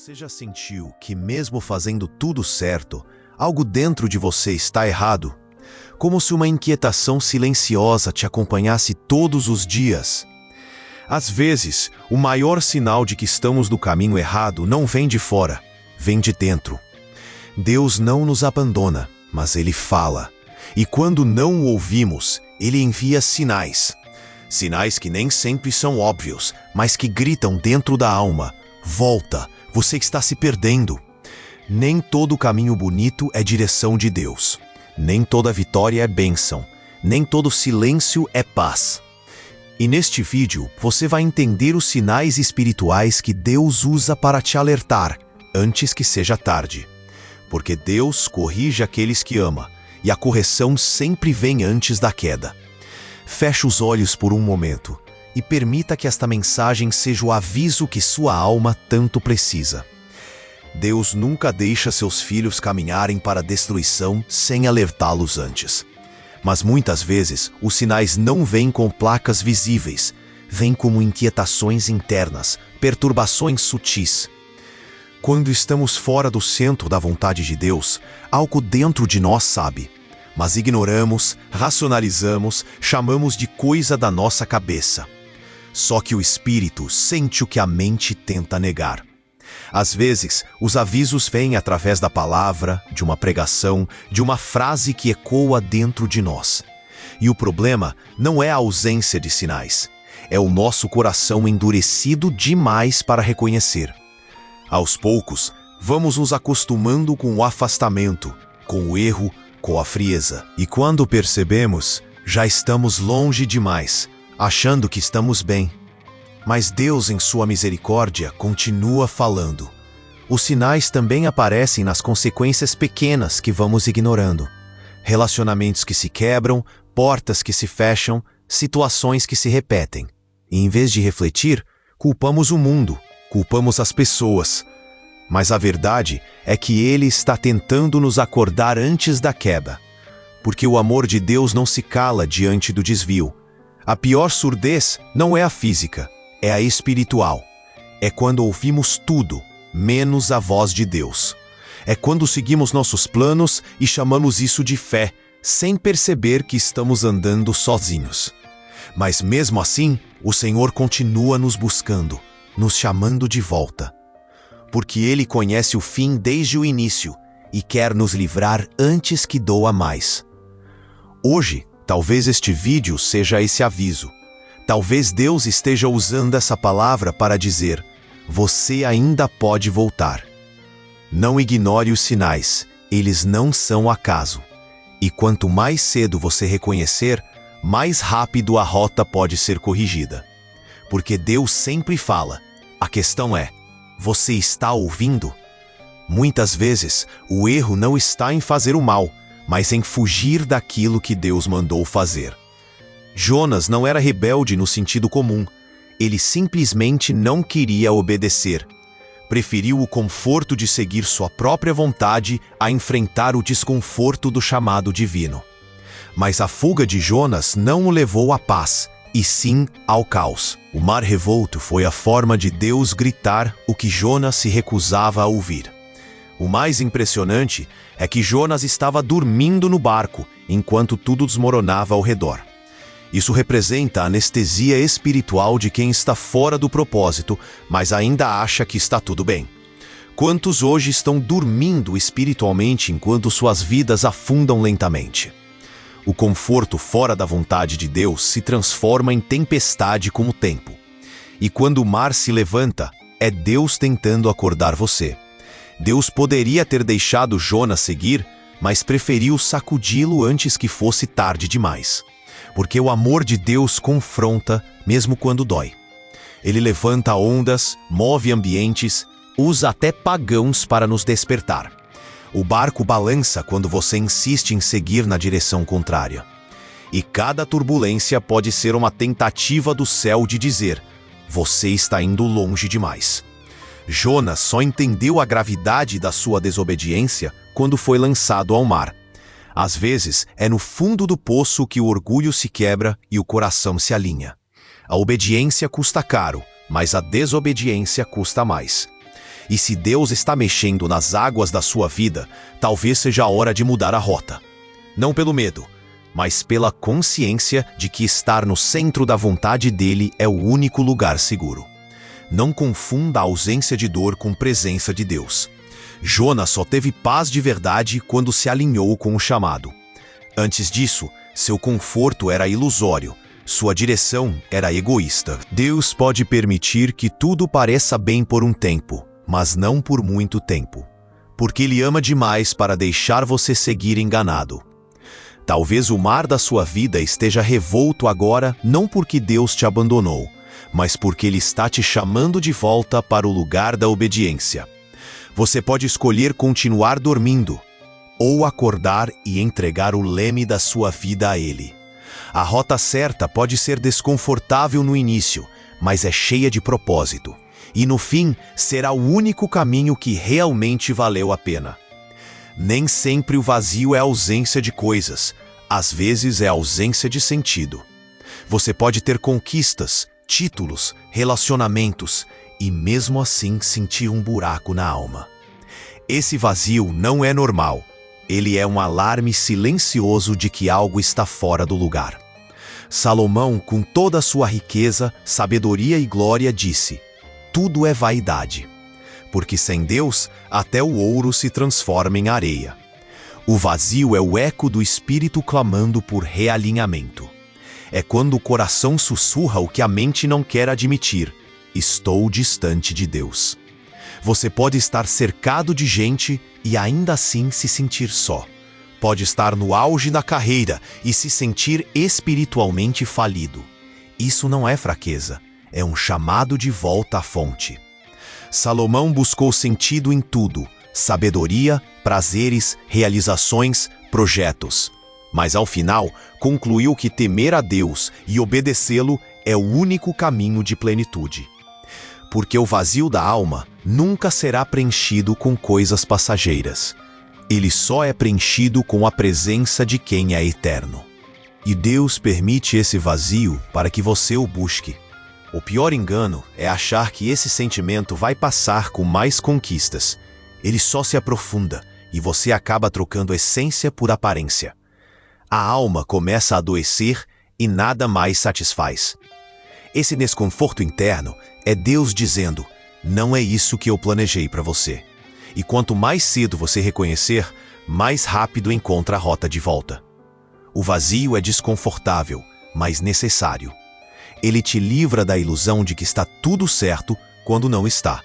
Você já sentiu que, mesmo fazendo tudo certo, algo dentro de você está errado? Como se uma inquietação silenciosa te acompanhasse todos os dias. Às vezes, o maior sinal de que estamos no caminho errado não vem de fora, vem de dentro. Deus não nos abandona, mas Ele fala. E quando não o ouvimos, Ele envia sinais. Sinais que nem sempre são óbvios, mas que gritam dentro da alma: volta, você está se perdendo. Nem todo caminho bonito é direção de Deus. Nem toda vitória é bênção. Nem todo silêncio é paz. E neste vídeo, você vai entender os sinais espirituais que Deus usa para te alertar, antes que seja tarde. Porque Deus corrige aqueles que ama, e a correção sempre vem antes da queda. Feche os olhos por um momento e permita que esta mensagem seja o aviso que sua alma tanto precisa. Deus nunca deixa seus filhos caminharem para a destruição sem alertá-los antes. Mas muitas vezes os sinais não vêm com placas visíveis, vêm como inquietações internas, perturbações sutis. Quando estamos fora do centro da vontade de Deus, algo dentro de nós sabe. Mas ignoramos, racionalizamos, chamamos de coisa da nossa cabeça. Só que o espírito sente o que a mente tenta negar. Às vezes, os avisos vêm através da palavra, de uma pregação, de uma frase que ecoa dentro de nós. E o problema não é a ausência de sinais, é o nosso coração endurecido demais para reconhecer. Aos poucos, vamos nos acostumando com o afastamento, com o erro, com a frieza. E quando percebemos, já estamos longe demais, achando que estamos bem. Mas Deus, em sua misericórdia, continua falando. Os sinais também aparecem nas consequências pequenas que vamos ignorando. Relacionamentos que se quebram, portas que se fecham, situações que se repetem. E em vez de refletir, culpamos o mundo, culpamos as pessoas. Mas a verdade é que Ele está tentando nos acordar antes da queda. Porque o amor de Deus não se cala diante do desvio. A pior surdez não é a física, é a espiritual. É quando ouvimos tudo, menos a voz de Deus. É quando seguimos nossos planos e chamamos isso de fé, sem perceber que estamos andando sozinhos. Mas mesmo assim, o Senhor continua nos buscando, nos chamando de volta. Porque Ele conhece o fim desde o início e quer nos livrar antes que doa mais. Hoje, talvez este vídeo seja esse aviso. Talvez Deus esteja usando essa palavra para dizer: você ainda pode voltar. Não ignore os sinais, eles não são acaso. E quanto mais cedo você reconhecer, mais rápido a rota pode ser corrigida. Porque Deus sempre fala. A questão é: você está ouvindo? Muitas vezes, o erro não está em fazer o mal, mas em fugir daquilo que Deus mandou fazer. Jonas não era rebelde no sentido comum. Ele simplesmente não queria obedecer. Preferiu o conforto de seguir sua própria vontade a enfrentar o desconforto do chamado divino. Mas a fuga de Jonas não o levou à paz, e sim ao caos. O mar revolto foi a forma de Deus gritar o que Jonas se recusava a ouvir. O mais impressionante é que Jonas estava dormindo no barco, enquanto tudo desmoronava ao redor. Isso representa a anestesia espiritual de quem está fora do propósito, mas ainda acha que está tudo bem. Quantos hoje estão dormindo espiritualmente enquanto suas vidas afundam lentamente? O conforto fora da vontade de Deus se transforma em tempestade com o tempo. E quando o mar se levanta, é Deus tentando acordar você. Deus poderia ter deixado Jonas seguir, mas preferiu sacudi-lo antes que fosse tarde demais. Porque o amor de Deus confronta, mesmo quando dói. Ele levanta ondas, move ambientes, usa até pagãos para nos despertar. O barco balança quando você insiste em seguir na direção contrária. E cada turbulência pode ser uma tentativa do céu de dizer: você está indo longe demais. Jonas só entendeu a gravidade da sua desobediência quando foi lançado ao mar. Às vezes, é no fundo do poço que o orgulho se quebra e o coração se alinha. A obediência custa caro, mas a desobediência custa mais. E se Deus está mexendo nas águas da sua vida, talvez seja a hora de mudar a rota. Não pelo medo, mas pela consciência de que estar no centro da vontade dele é o único lugar seguro. Não confunda a ausência de dor com presença de Deus. Jonas só teve paz de verdade quando se alinhou com o chamado. Antes disso, seu conforto era ilusório, sua direção era egoísta. Deus pode permitir que tudo pareça bem por um tempo, mas não por muito tempo, porque Ele ama demais para deixar você seguir enganado. Talvez o mar da sua vida esteja revolto agora, não porque Deus te abandonou, mas porque Ele está te chamando de volta para o lugar da obediência. Você pode escolher continuar dormindo, ou acordar e entregar o leme da sua vida a Ele. A rota certa pode ser desconfortável no início, mas é cheia de propósito. E no fim, será o único caminho que realmente valeu a pena. Nem sempre o vazio é ausência de coisas, às vezes é ausência de sentido. Você pode ter conquistas, títulos, relacionamentos, e mesmo assim sentir um buraco na alma. Esse vazio não é normal. Ele é um alarme silencioso de que algo está fora do lugar. Salomão, com toda a sua riqueza, sabedoria e glória, disse: tudo é vaidade, porque sem Deus até o ouro se transforma em areia. O vazio é o eco do espírito clamando por realinhamento. É quando o coração sussurra o que a mente não quer admitir: estou distante de Deus. Você pode estar cercado de gente e ainda assim se sentir só. Pode estar no auge da carreira e se sentir espiritualmente falido. Isso não é fraqueza, é um chamado de volta à fonte. Salomão buscou sentido em tudo: sabedoria, prazeres, realizações, projetos. Mas ao final, concluiu que temer a Deus e obedecê-lo é o único caminho de plenitude. Porque o vazio da alma nunca será preenchido com coisas passageiras. Ele só é preenchido com a presença de quem é eterno. E Deus permite esse vazio para que você o busque. O pior engano é achar que esse sentimento vai passar com mais conquistas. Ele só se aprofunda e você acaba trocando essência por aparência. A alma começa a adoecer e nada mais satisfaz. Esse desconforto interno é Deus dizendo: não é isso que eu planejei para você. E quanto mais cedo você reconhecer, mais rápido encontra a rota de volta. O vazio é desconfortável, mas necessário. Ele te livra da ilusão de que está tudo certo quando não está.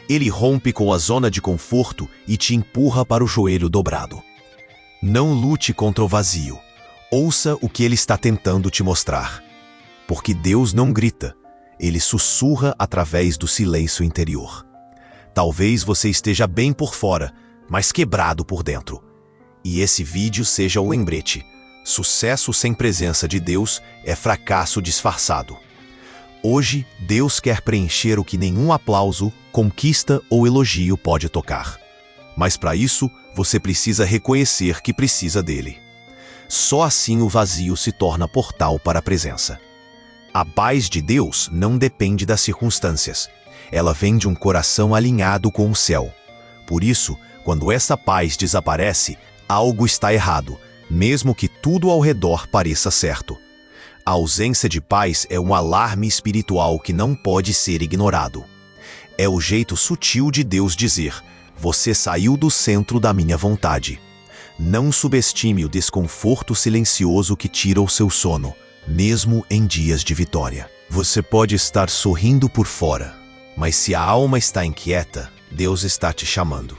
Ele rompe com a zona de conforto e te empurra para o joelho dobrado. Não lute contra o vazio. Ouça o que ele está tentando te mostrar. Porque Deus não grita, ele sussurra através do silêncio interior. Talvez você esteja bem por fora, mas quebrado por dentro. E esse vídeo seja o lembrete: sucesso sem presença de Deus é fracasso disfarçado. Hoje, Deus quer preencher o que nenhum aplauso, conquista ou elogio pode tocar. Mas para isso, você precisa reconhecer que precisa dele. Só assim o vazio se torna portal para a presença. A paz de Deus não depende das circunstâncias. Ela vem de um coração alinhado com o céu. Por isso, quando essa paz desaparece, algo está errado, mesmo que tudo ao redor pareça certo. A ausência de paz é um alarme espiritual que não pode ser ignorado. É o jeito sutil de Deus dizer: você saiu do centro da minha vontade. Não subestime o desconforto silencioso que tira o seu sono, mesmo em dias de vitória. Você pode estar sorrindo por fora, mas se a alma está inquieta, Deus está te chamando.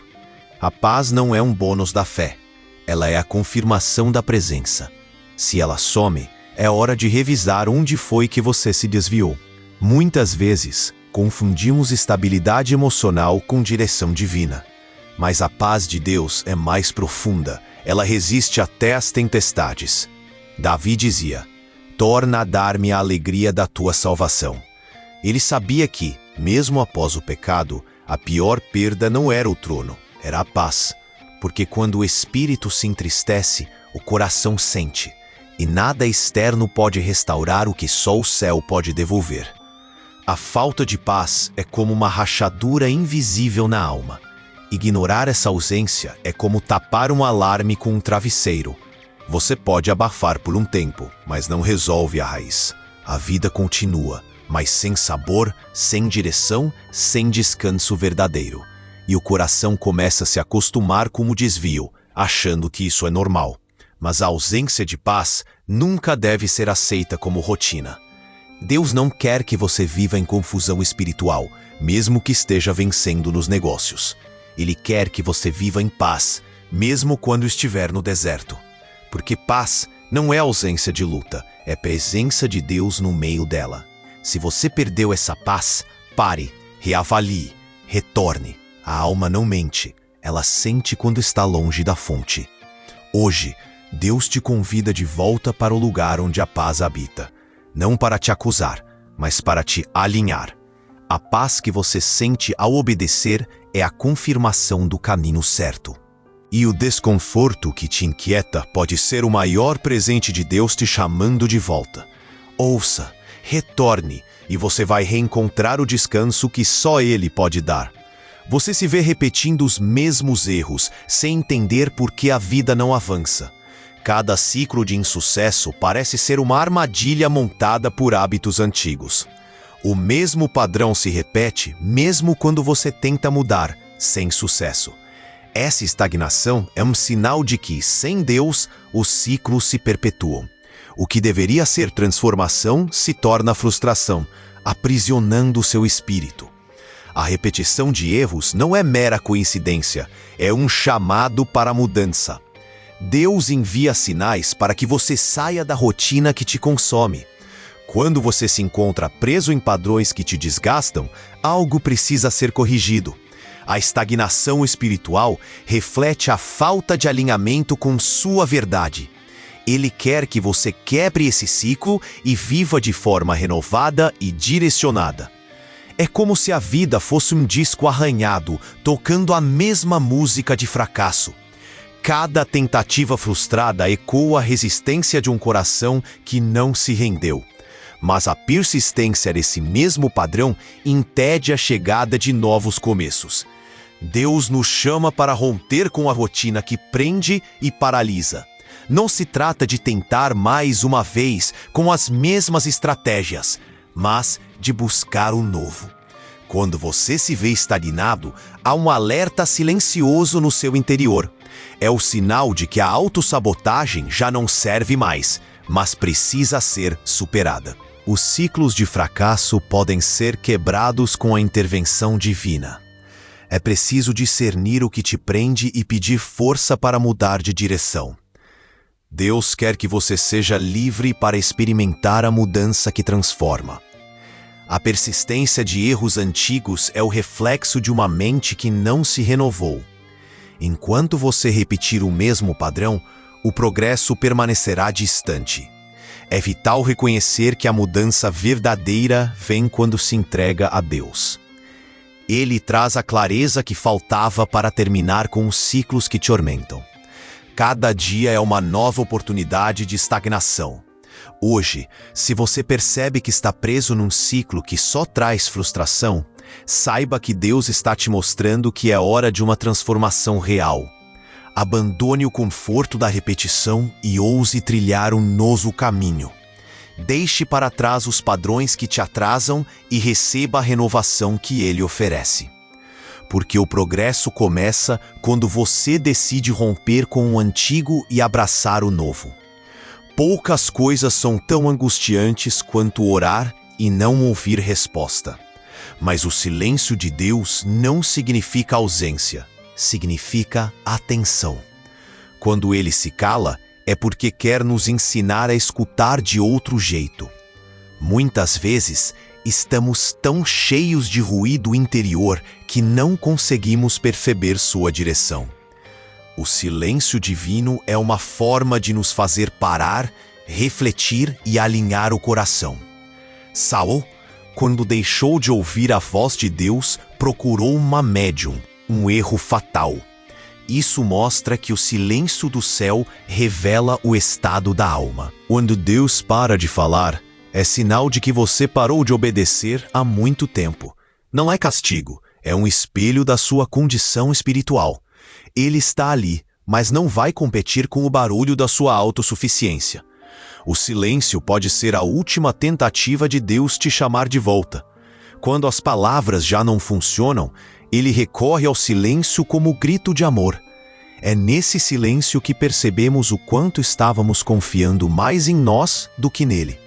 A paz não é um bônus da fé, ela é a confirmação da presença. Se ela some, é hora de revisar onde foi que você se desviou. Muitas vezes, confundimos estabilidade emocional com direção divina. Mas a paz de Deus é mais profunda, ela resiste até as tempestades. Davi dizia: torna a dar-me a alegria da tua salvação. Ele sabia que, mesmo após o pecado, a pior perda não era o trono, era a paz. Porque quando o espírito se entristece, o coração sente, e nada externo pode restaurar o que só o céu pode devolver. A falta de paz é como uma rachadura invisível na alma. Ignorar essa ausência é como tapar um alarme com um travesseiro. Você pode abafar por um tempo, mas não resolve a raiz. A vida continua, mas sem sabor, sem direção, sem descanso verdadeiro. E o coração começa a se acostumar com o desvio, achando que isso é normal. Mas a ausência de paz nunca deve ser aceita como rotina. Deus não quer que você viva em confusão espiritual, mesmo que esteja vencendo nos negócios. Ele quer que você viva em paz, mesmo quando estiver no deserto. Porque paz não é ausência de luta, é presença de Deus no meio dela. Se você perdeu essa paz, pare, reavalie, retorne. A alma não mente, ela sente quando está longe da fonte. Hoje, Deus te convida de volta para o lugar onde a paz habita. Não para te acusar, mas para te alinhar. A paz que você sente ao obedecer é a confirmação do caminho certo. E o desconforto que te inquieta pode ser o maior presente de Deus te chamando de volta. Ouça, retorne, e você vai reencontrar o descanso que só Ele pode dar. Você se vê repetindo os mesmos erros, sem entender por que a vida não avança. Cada ciclo de insucesso parece ser uma armadilha montada por hábitos antigos. O mesmo padrão se repete mesmo quando você tenta mudar, sem sucesso. Essa estagnação é um sinal de que, sem Deus, os ciclos se perpetuam. O que deveria ser transformação se torna frustração, aprisionando seu espírito. A repetição de erros não é mera coincidência, é um chamado para a mudança. Deus envia sinais para que você saia da rotina que te consome. Quando você se encontra preso em padrões que te desgastam, algo precisa ser corrigido. A estagnação espiritual reflete a falta de alinhamento com sua verdade. Ele quer que você quebre esse ciclo e viva de forma renovada e direcionada. É como se a vida fosse um disco arranhado, tocando a mesma música de fracasso. Cada tentativa frustrada ecoa a resistência de um coração que não se rendeu. Mas a persistência desse mesmo padrão impede a chegada de novos começos. Deus nos chama para romper com a rotina que prende e paralisa. Não se trata de tentar mais uma vez com as mesmas estratégias, mas de buscar o novo. Quando você se vê estagnado, há um alerta silencioso no seu interior. É o sinal de que a autossabotagem já não serve mais, mas precisa ser superada. Os ciclos de fracasso podem ser quebrados com a intervenção divina. É preciso discernir o que te prende e pedir força para mudar de direção. Deus quer que você seja livre para experimentar a mudança que transforma. A persistência de erros antigos é o reflexo de uma mente que não se renovou. Enquanto você repetir o mesmo padrão, o progresso permanecerá distante. É vital reconhecer que a mudança verdadeira vem quando se entrega a Deus. Ele traz a clareza que faltava para terminar com os ciclos que te tormentam. Cada dia é uma nova oportunidade de estagnação. Hoje, se você percebe que está preso num ciclo que só traz frustração, saiba que Deus está te mostrando que é hora de uma transformação real. Abandone o conforto da repetição e ouse trilhar um novo caminho. Deixe para trás os padrões que te atrasam e receba a renovação que Ele oferece. Porque o progresso começa quando você decide romper com o antigo e abraçar o novo. Poucas coisas são tão angustiantes quanto orar e não ouvir resposta. Mas o silêncio de Deus não significa ausência, significa atenção. Quando Ele se cala, é porque quer nos ensinar a escutar de outro jeito. Muitas vezes, estamos tão cheios de ruído interior que não conseguimos perceber sua direção. O silêncio divino é uma forma de nos fazer parar, refletir e alinhar o coração. Saul, quando deixou de ouvir a voz de Deus, procurou uma médium, um erro fatal. Isso mostra que o silêncio do céu revela o estado da alma. Quando Deus para de falar, é sinal de que você parou de obedecer há muito tempo. Não é castigo, é um espelho da sua condição espiritual. Ele está ali, mas não vai competir com o barulho da sua autossuficiência. O silêncio pode ser a última tentativa de Deus te chamar de volta. Quando as palavras já não funcionam, ele recorre ao silêncio como grito de amor. É nesse silêncio que percebemos o quanto estávamos confiando mais em nós do que nele.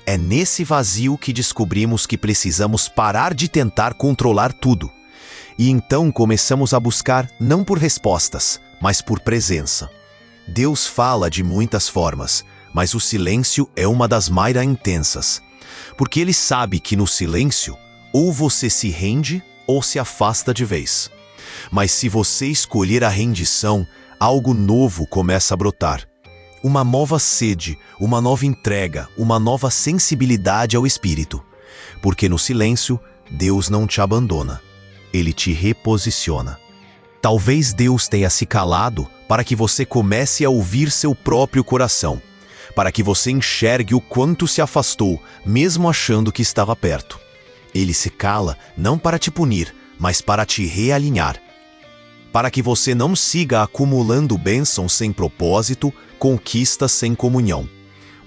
É nesse vazio que descobrimos que precisamos parar de tentar controlar tudo. E então começamos a buscar não por respostas, mas por presença. Deus fala de muitas formas, mas o silêncio é uma das mais intensas. Porque ele sabe que no silêncio, ou você se rende ou se afasta de vez. Mas se você escolher a rendição, algo novo começa a brotar. Uma nova sede, uma nova entrega, uma nova sensibilidade ao Espírito. Porque no silêncio, Deus não te abandona. Ele te reposiciona. Talvez Deus tenha se calado para que você comece a ouvir seu próprio coração. Para que você enxergue o quanto se afastou, mesmo achando que estava perto. Ele se cala não para te punir, mas para te realinhar. Para que você não siga acumulando bênçãos sem propósito, conquistas sem comunhão.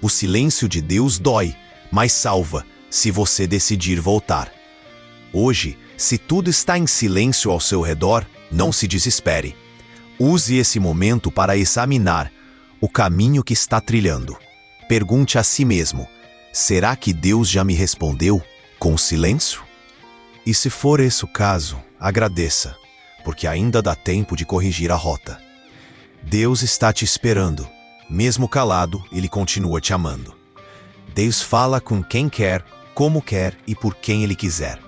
O silêncio de Deus dói, mas salva, se você decidir voltar. Hoje, se tudo está em silêncio ao seu redor, não se desespere. Use esse momento para examinar o caminho que está trilhando. Pergunte a si mesmo: será que Deus já me respondeu com silêncio? E se for esse o caso, agradeça, porque ainda dá tempo de corrigir a rota. Deus está te esperando. Mesmo calado, Ele continua te amando. Deus fala com quem quer, como quer e por quem Ele quiser.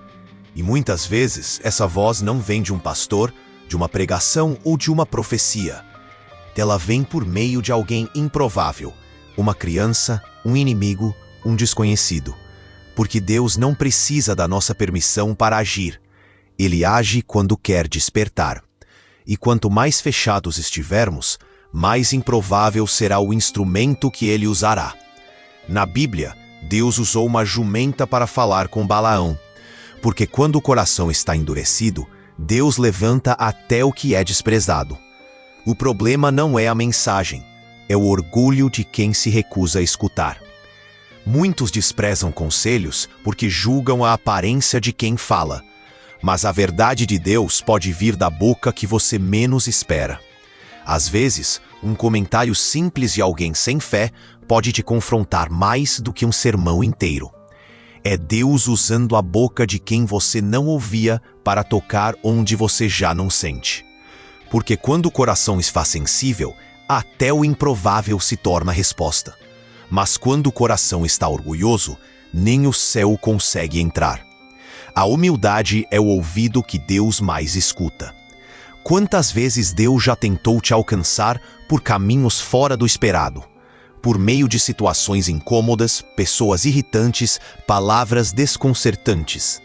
E muitas vezes, essa voz não vem de um pastor, de uma pregação ou de uma profecia. Ela vem por meio de alguém improvável, uma criança, um inimigo, um desconhecido. Porque Deus não precisa da nossa permissão para agir. Ele age quando quer despertar. E quanto mais fechados estivermos, mais improvável será o instrumento que ele usará. Na Bíblia, Deus usou uma jumenta para falar com Balaão. Porque quando o coração está endurecido, Deus levanta até o que é desprezado. O problema não é a mensagem, é o orgulho de quem se recusa a escutar. Muitos desprezam conselhos porque julgam a aparência de quem fala. Mas a verdade de Deus pode vir da boca que você menos espera. Às vezes, um comentário simples de alguém sem fé pode te confrontar mais do que um sermão inteiro. É Deus usando a boca de quem você não ouvia para tocar onde você já não sente. Porque quando o coração está sensível, até o improvável se torna resposta. Mas quando o coração está orgulhoso, nem o céu consegue entrar. A humildade é o ouvido que Deus mais escuta. Quantas vezes Deus já tentou te alcançar por caminhos fora do esperado? Por meio de situações incômodas, pessoas irritantes, palavras desconcertantes.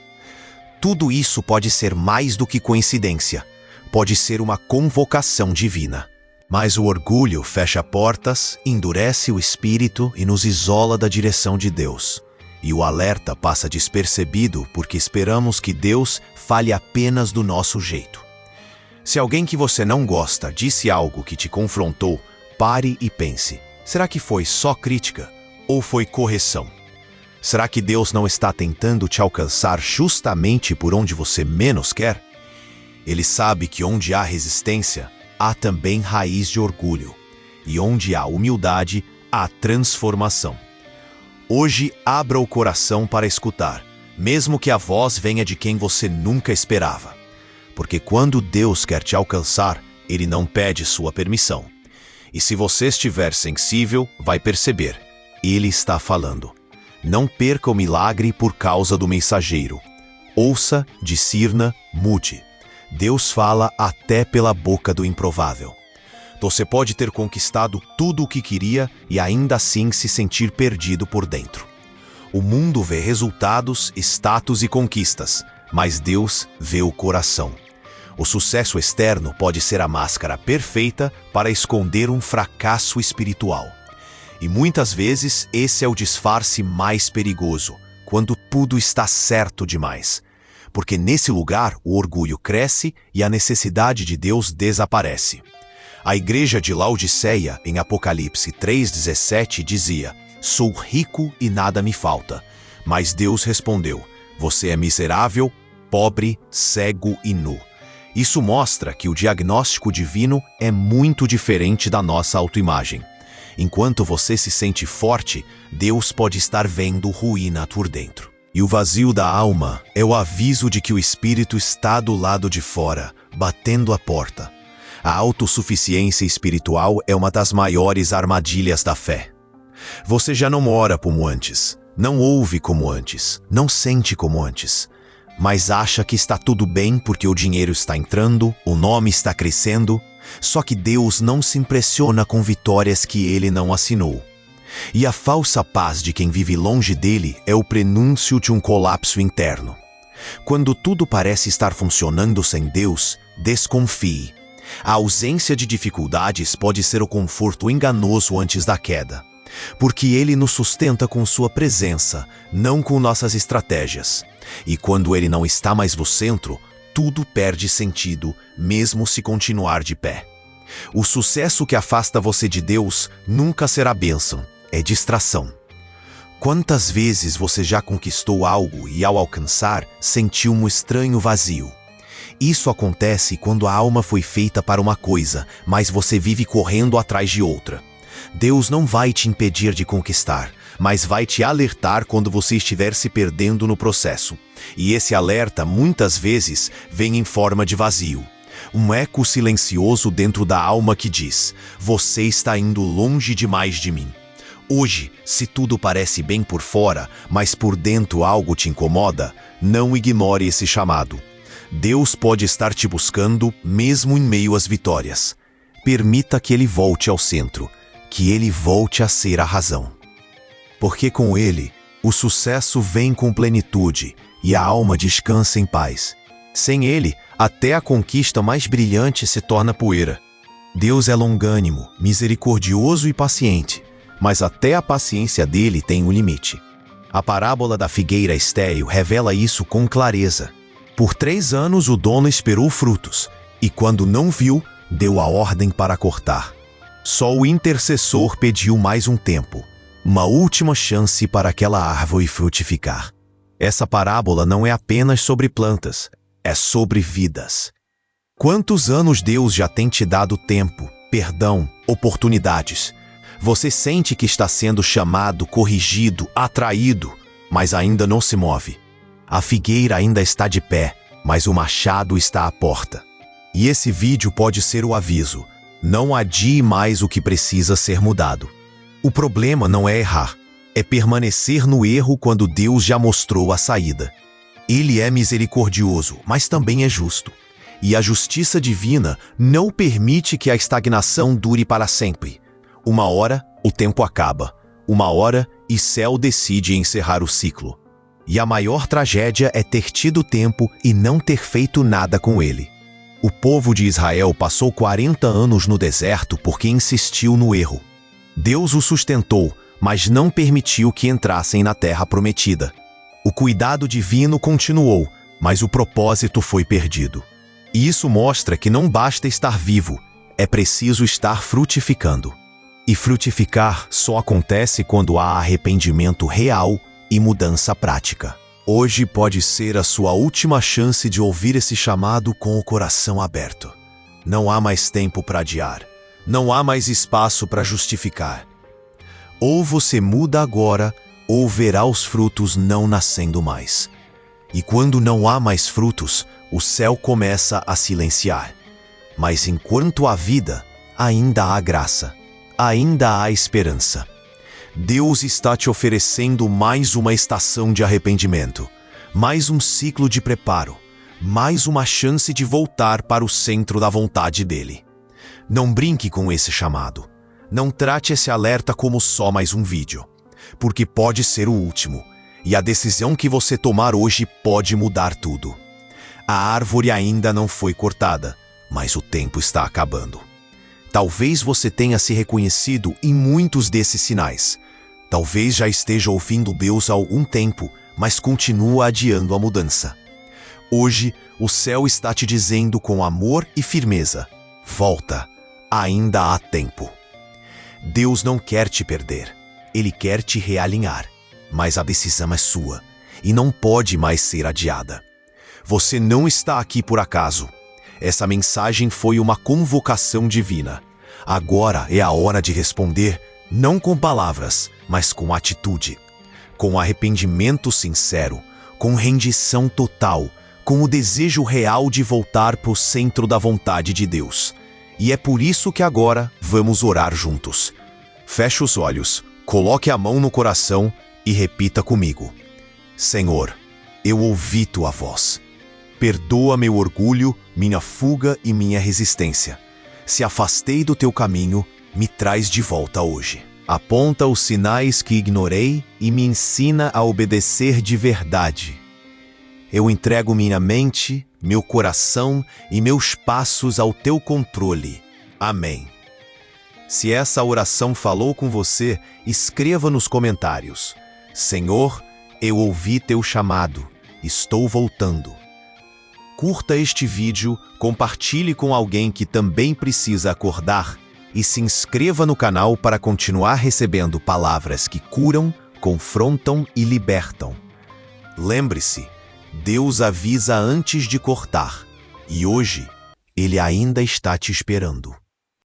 Tudo isso pode ser mais do que coincidência. Pode ser uma convocação divina. Mas o orgulho fecha portas, endurece o espírito e nos isola da direção de Deus. E o alerta passa despercebido porque esperamos que Deus fale apenas do nosso jeito. Se alguém que você não gosta disse algo que te confrontou, pare e pense. Será que foi só crítica ou foi correção? Será que Deus não está tentando te alcançar justamente por onde você menos quer? Ele sabe que onde há resistência, há também raiz de orgulho. E onde há humildade, há transformação. Hoje, abra o coração para escutar, mesmo que a voz venha de quem você nunca esperava. Porque quando Deus quer te alcançar, Ele não pede sua permissão. E se você estiver sensível, vai perceber. Ele está falando. Não perca o milagre por causa do mensageiro. Ouça, discirna, mude. Deus fala até pela boca do improvável. Você pode ter conquistado tudo o que queria e ainda assim se sentir perdido por dentro. O mundo vê resultados, status e conquistas, mas Deus vê o coração. O sucesso externo pode ser a máscara perfeita para esconder um fracasso espiritual. E muitas vezes esse é o disfarce mais perigoso, quando tudo está certo demais. Porque nesse lugar o orgulho cresce e a necessidade de Deus desaparece. A igreja de Laodiceia, em Apocalipse 3,17, dizia: "Sou rico e nada me falta." Mas Deus respondeu: "Você é miserável, pobre, cego e nu." Isso mostra que o diagnóstico divino é muito diferente da nossa autoimagem. Enquanto você se sente forte, Deus pode estar vendo ruína por dentro. E o vazio da alma é o aviso de que o espírito está do lado de fora, batendo a porta. A autossuficiência espiritual é uma das maiores armadilhas da fé. Você já não ora como antes, não ouve como antes, não sente como antes, mas acha que está tudo bem porque o dinheiro está entrando, o nome está crescendo. Só que Deus não se impressiona com vitórias que Ele não assinou. E a falsa paz de quem vive longe dele é o prenúncio de um colapso interno. Quando tudo parece estar funcionando sem Deus, desconfie. A ausência de dificuldades pode ser o conforto enganoso antes da queda, porque Ele nos sustenta com sua presença, não com nossas estratégias. E quando Ele não está mais no centro, tudo perde sentido, mesmo se continuar de pé. O sucesso que afasta você de Deus nunca será bênção, é distração. Quantas vezes você já conquistou algo e, ao alcançar, sentiu um estranho vazio? Isso acontece quando a alma foi feita para uma coisa, mas você vive correndo atrás de outra. Deus não vai te impedir de conquistar, mas vai te alertar quando você estiver se perdendo no processo. E esse alerta, muitas vezes, vem em forma de vazio. Um eco silencioso dentro da alma que diz: "Você está indo longe demais de mim." Hoje, se tudo parece bem por fora, mas por dentro algo te incomoda, não ignore esse chamado. Deus pode estar te buscando mesmo em meio às vitórias. Permita que Ele volte ao centro, que Ele volte a ser a razão. Porque com Ele, o sucesso vem com plenitude e a alma descansa em paz. Sem Ele, até a conquista mais brilhante se torna poeira. Deus é longânimo, misericordioso e paciente, mas até a paciência dele tem um limite. A parábola da figueira estéril revela isso com clareza. Por 3 anos o dono esperou frutos, e quando não viu, deu a ordem para cortar. Só o intercessor pediu mais um tempo, uma última chance para aquela árvore frutificar. Essa parábola não é apenas sobre plantas, é sobre vidas. Quantos anos Deus já tem te dado tempo, perdão, oportunidades? Você sente que está sendo chamado, corrigido, atraído, mas ainda não se move. A figueira ainda está de pé, mas o machado está à porta. E esse vídeo pode ser o aviso: não adie mais o que precisa ser mudado. O problema não é errar, é permanecer no erro quando Deus já mostrou a saída. Ele é misericordioso, mas também é justo. E a justiça divina não permite que a estagnação dure para sempre. Uma hora, o tempo acaba. Uma hora, e céu decide encerrar o ciclo. E a maior tragédia é ter tido tempo e não ter feito nada com ele. O povo de Israel passou 40 anos no deserto porque insistiu no erro. Deus o sustentou, mas não permitiu que entrassem na terra prometida. O cuidado divino continuou, mas o propósito foi perdido. E isso mostra que não basta estar vivo, é preciso estar frutificando. E frutificar só acontece quando há arrependimento real e mudança prática. Hoje pode ser a sua última chance de ouvir esse chamado com o coração aberto. Não há mais tempo para adiar. Não há mais espaço para justificar. Ou você muda agora, ou verá os frutos não nascendo mais. E quando não há mais frutos, o céu começa a silenciar. Mas enquanto há vida, ainda há graça, ainda há esperança. Deus está te oferecendo mais uma estação de arrependimento, mais um ciclo de preparo, mais uma chance de voltar para o centro da vontade dele. Não brinque com esse chamado. Não trate esse alerta como só mais um vídeo, porque pode ser o último, e a decisão que você tomar hoje pode mudar tudo. A árvore ainda não foi cortada, mas o tempo está acabando. Talvez você tenha se reconhecido em muitos desses sinais. Talvez já esteja ouvindo Deus há algum tempo, mas continua adiando a mudança. Hoje, o céu está te dizendo com amor e firmeza: volta, ainda há tempo. Deus não quer te perder, Ele quer te realinhar, mas a decisão é sua e não pode mais ser adiada. Você não está aqui por acaso. Essa mensagem foi uma convocação divina. Agora é a hora de responder, não com palavras, mas com atitude. Com arrependimento sincero, com rendição total, com o desejo real de voltar para o centro da vontade de Deus. E é por isso que agora vamos orar juntos. Feche os olhos, coloque a mão no coração e repita comigo: Senhor, eu ouvi tua voz. Perdoa meu orgulho, minha fuga e minha resistência. Se afastei do teu caminho, me traz de volta hoje. Aponta os sinais que ignorei e me ensina a obedecer de verdade. Eu entrego minha mente, meu coração e meus passos ao teu controle. Amém. Se essa oração falou com você, escreva nos comentários: Senhor, eu ouvi teu chamado, estou voltando. Curta este vídeo, compartilhe com alguém que também precisa acordar e se inscreva no canal para continuar recebendo palavras que curam, confrontam e libertam. Lembre-se, Deus avisa antes de cortar, e hoje Ele ainda está te esperando.